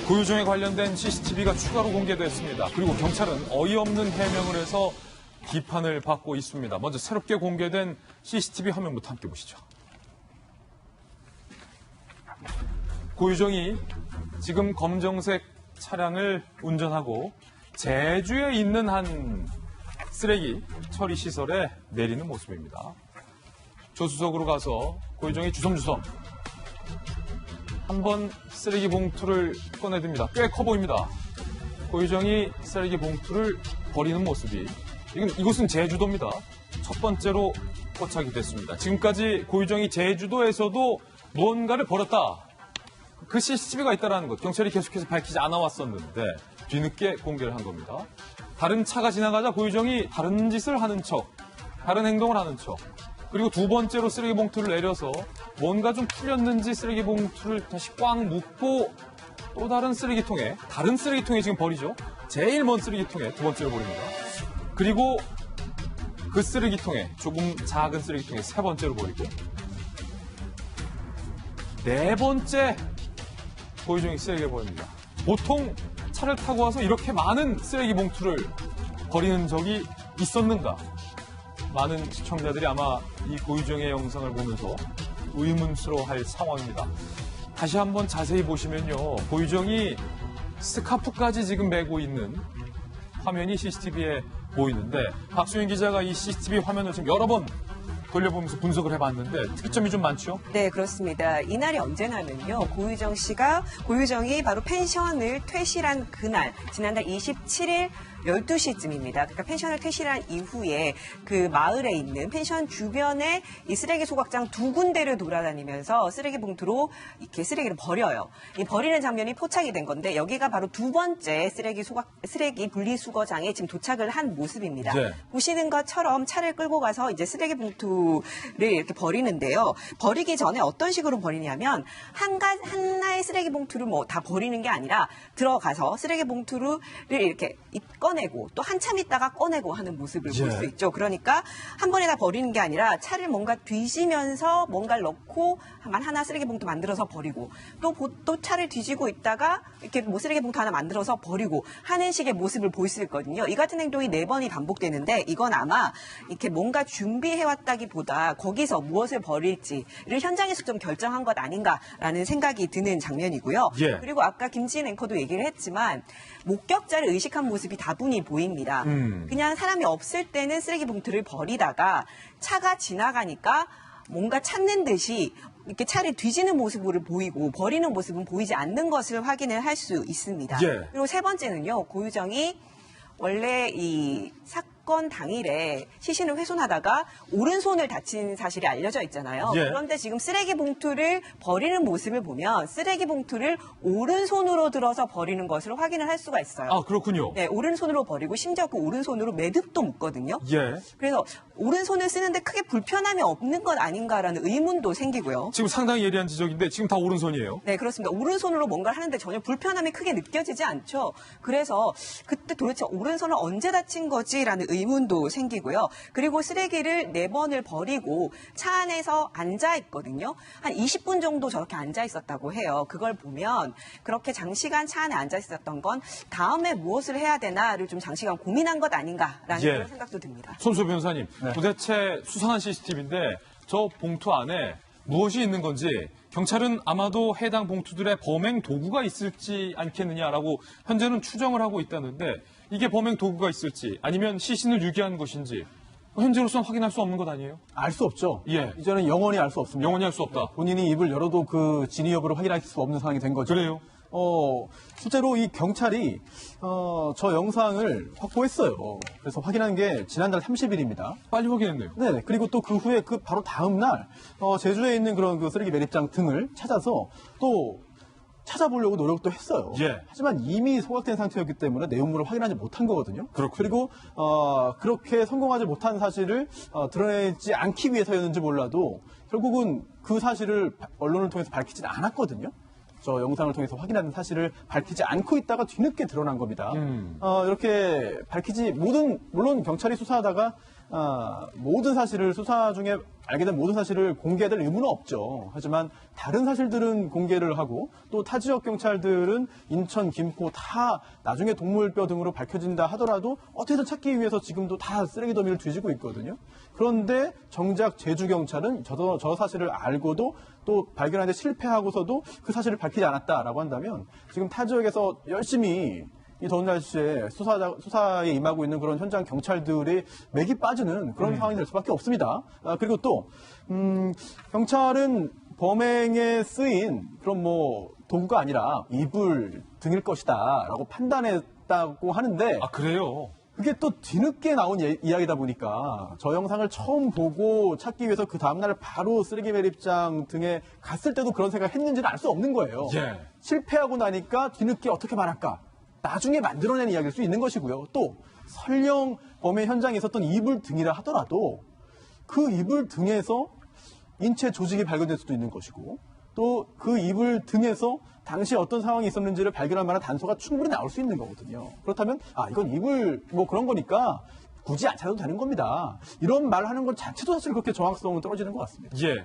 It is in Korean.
고유정에 관련된 CCTV가 추가로 공개됐습니다. 그리고 경찰은 어이없는 해명을 해서 비판을 받고 있습니다. 먼저 새롭게 공개된 CCTV 화면부터 함께 보시죠. 고유정이 지금 검정색 차량을 운전하고 제주에 있는 한 쓰레기 처리 시설에 내리는 모습입니다. 조수석으로 가서 고유정이 주섬주섬 한번 쓰레기 봉투를 꺼내듭니다. 꽤 커 보입니다. 고유정이 쓰레기 봉투를 버리는 모습이 이곳은 제주도입니다. 첫 번째로 포착이 됐습니다. 지금까지 고유정이 제주도에서도 무언가를 버렸다. 그 CCTV가 있다는 것 경찰이 계속해서 밝히지 않아 왔었는데 뒤늦게 공개를 한 겁니다. 다른 차가 지나가자 고유정이 다른 짓을 하는 척, 다른 행동을 하는 척. 그리고 두 번째로 쓰레기 봉투를 내려서 뭔가 좀 풀렸는지 쓰레기 봉투를 다시 꽉 묶고 또 다른 쓰레기통에 지금 버리죠. 제일 먼 쓰레기통에 두 번째로 버립니다. 그리고 그 쓰레기통에 조금 작은 쓰레기통에 세 번째로 버리고 네 번째 고유정이 쓰레기를 버립니다. 보통 차를 타고 와서 이렇게 많은 쓰레기 봉투를 버리는 적이 있었는가? 많은 시청자들이 아마 이 고유정의 영상을 보면서 의문스러워할 상황입니다. 다시 한번 자세히 보시면요. 고유정이 스카프까지 지금 메고 있는 화면이 CCTV에 보이는데 박수윤 기자가 이 CCTV 화면을 지금 여러 번 돌려보면서 분석을 해봤는데 특이점이 좀 많죠? 네, 그렇습니다. 이날이 언제냐면요. 고유정이 바로 펜션을 퇴실한 그날, 지난달 27일 12시쯤입니다. 그러니까 펜션을 퇴실한 이후에 그 마을에 있는 펜션 주변에 이 쓰레기 소각장 두 군데를 돌아다니면서 쓰레기 봉투로 이렇게 쓰레기를 버려요. 이 버리는 장면이 포착이 된 건데 여기가 바로 두 번째 쓰레기 분리수거장에 지금 도착을 한 모습입니다. 네. 보시는 것처럼 차를 끌고 가서 이제 쓰레기 봉투를 이렇게 버리는데요. 버리기 전에 어떤 식으로 버리냐면 하나의 쓰레기 봉투를 뭐 다 버리는 게 아니라 들어가서 쓰레기 봉투를 이렇게 꺼내고 또 한참 있다가 꺼내고 하는 모습을 볼 수 있죠. 그러니까 한 번에 다 버리는 게 아니라 차를 뭔가 뒤지면서 뭔가를 넣고 하나 쓰레기 봉투 만들어서 버리고 또 차를 뒤지고 있다가 이렇게 뭐 쓰레기 봉투 하나 만들어서 버리고 하는 식의 모습을 볼 수 있거든요. 이 같은 행동이 4번이 반복되는데 이건 아마 이렇게 뭔가 준비해왔다기보다 거기서 무엇을 버릴지를 현장에서 좀 결정한 것 아닌가라는 생각이 드는 장면이고요. 예. 그리고 아까 김지인 앵커도 얘기를 했지만 목격자를 의식한 모습이 다분히 보입니다. 그냥 사람이 없을 때는 쓰레기 봉투를 버리다가 차가 지나가니까 뭔가 찾는 듯이 이렇게 차를 뒤지는 모습을 보이고 버리는 모습은 보이지 않는 것을 확인을 할 수 있습니다. 예. 그리고 세 번째는요. 고유정이 원래 이 사건 당일에 시신을 훼손하다가 오른손을 다친 사실이 알려져 있잖아요. 예. 그런데 지금 쓰레기 봉투를 버리는 모습을 보면 쓰레기 봉투를 오른손으로 들어서 버리는 것을 확인을 할 수가 있어요. 아, 그렇군요. 네, 오른손으로 버리고 심지어 그 오른손으로 매듭도 묶거든요. 예. 그래서 오른손을 쓰는데 크게 불편함이 없는 것 아닌가라는 의문도 생기고요. 지금 상당히 예리한 지적인데 지금 다 오른손이에요. 네, 그렇습니다. 오른손으로 뭔가를 하는데 전혀 불편함이 크게 느껴지지 않죠. 그래서 그때 도대체 오른손을 언제 다친 거지라는 의문도 생기고요. 그리고 쓰레기를 4번을 버리고 차 안에서 앉아 있거든요. 한 20분 정도 저렇게 앉아 있었다고 해요. 그걸 보면 그렇게 장시간 차 안에 앉아 있었던 건 다음에 무엇을 해야 되나를 좀 장시간 고민한 것 아닌가라는 예. 그런 생각도 듭니다. 손수 변호사님, 네. 도대체 수상한 CCTV인데 저 봉투 안에 무엇이 있는 건지 경찰은 아마도 해당 봉투들의 범행 도구가 있을지 않겠느냐라고 현재는 추정을 하고 있다는데 이게 범행 도구가 있을지 아니면 시신을 유기한 것인지 현재로서는 확인할 수 없는 것 아니에요? 알 수 없죠. 예. 이제는 영원히 알 수 없습니다. 영원히 할 수 없다. 본인이 입을 열어도 그 진위 여부를 확인할 수 없는 상황이 된 거죠. 그래요? 실제로 이 경찰이 저 영상을 확보했어요. 그래서 확인한 게 지난달 30일입니다. 빨리 확인했네요. 네, 그리고 또 그 후에 그 바로 다음 날 제주에 있는 그런 그 쓰레기 매립장 등을 찾아서 또 찾아보려고 노력도 했어요. 예. 하지만 이미 소각된 상태였기 때문에 내용물을 확인하지 못한 거거든요. 그렇군요. 그리고 그렇게 성공하지 못한 사실을 드러내지 않기 위해서였는지 몰라도 결국은 그 사실을 언론을 통해서 밝히지는 않았거든요. 저 영상을 통해서 확인하는 사실을 밝히지 않고 있다가 뒤늦게 드러난 겁니다. 이렇게 물론 경찰이 수사하다가 모든 사실을 수사 중에 알게 된 모든 사실을 공개해야 될 의무는 없죠. 하지만 다른 사실들은 공개를 하고 또 타 지역 경찰들은 인천, 김포 다 나중에 동물뼈 등으로 밝혀진다 하더라도 어떻게든 찾기 위해서 지금도 다 쓰레기 더미를 뒤지고 있거든요. 그런데 정작 제주 경찰은 저 사실을 알고도 또 발견하는데 실패하고서도 그 사실을 밝히지 않았다라고 한다면 지금 타 지역에서 열심히 이 더운 날씨에 수사에 임하고 있는 그런 현장 경찰들의 맥이 빠지는 그런 상황이 될 수밖에 없습니다. 그리고 또 경찰은 범행에 쓰인 그런 도구가 아니라 이불 등일 것이다라고 판단했다고 하는데 아, 그래요? 그게 또 뒤늦게 나온 이야기다 보니까 저 영상을 처음 보고 찾기 위해서 그 다음날 바로 쓰레기 매립장 등에 갔을 때도 그런 생각을 했는지는 알 수 없는 거예요. 예. 실패하고 나니까 뒤늦게 어떻게 말할까? 나중에 만들어낸 이야기일 수 있는 것이고요. 또 설령 범행 현장에 있었던 이불 등이라 하더라도 그 이불 등에서 인체 조직이 발견될 수도 있는 것이고 또 그 이불 등에서 당시 어떤 상황이 있었는지를 발견할 만한 단서가 충분히 나올 수 있는 거거든요. 그렇다면 이건 이불 그런 거니까 굳이 안 찾아도 되는 겁니다. 이런 말을 하는 것 자체도 사실 그렇게 정확성은 떨어지는 것 같습니다. 예.